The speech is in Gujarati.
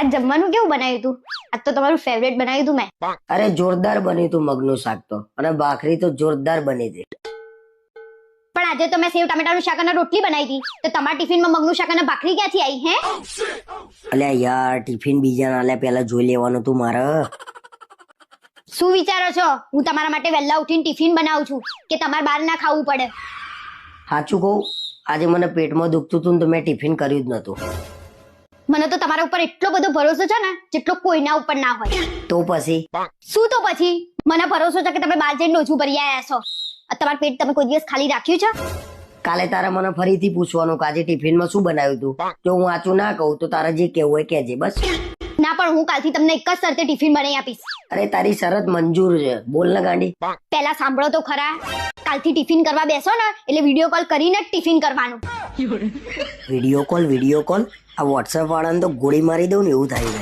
આ જમવાનું કેવું બનાવ્યું તું? આજ તો તમારું ફેવરેટ બનાવ્યું તું મેં. અરે જોરદાર બન્યું તું મગનું શાક તો, અને ભાખરી તો જોરદાર બની હતી. પણ આજે તો મેં સેવ ટામેટાનું શાક અને રોટલી બનાવી હતી, તો તમારા ટિફિનમાં મગનું શાક અને ભાખરી ક્યાંથી આવી હે? અલ્યા યાર, ટિફિન બીજા ના લે, પેલા જોઈ લેવાનું તું મારે. શું વિચારો છો? હું તમારા માટે વહેલા ઉઠીને ટિફિન બનાવું છું કે તમારે બહાર ના ખાવું પડે? સાચું કહું, આજે મને પેટમાં દુખતું હતું ને તો મેં ટિફિન કર્યું જ નતું. મને તો તમારા ઉપર એટલો બધો ભરોસો છે ને જેટલો કોઈના ઉપર ના હોય. તો પછી શું તો પછી? મને ભરોસો છે કે તમે બહાર જઈને ડોજું ભરી આયા છો. તમારું પેટ તમે કોઈ દિવસ ખાલી રાખ્યું છે? કાલે તારે મને ફરીથી પૂછવાનું કે આજે ટિફિનમાં શું બનાવ્યું તું. જો હું સાચું ના કહું તો તારે જે કહેવું હોય કહેજે બસ. ના, પણ હું કાલથી તમને એક જ શરતે ટિફિન બનાવી આપીશ. અરે તારી શરત મંજૂર છે, બોલ ને ગાંડી. પહેલા સાંભળો તો ખરા. કાલથી ટિફિન કરવા બેસો ને એટલે વિડીયો કોલ કરીને જ ટિફિન કરવાનું. Video call? આ વોટ્સએપ વાળાને તો ગોળી મારી દઉં ને એવું થાય છે.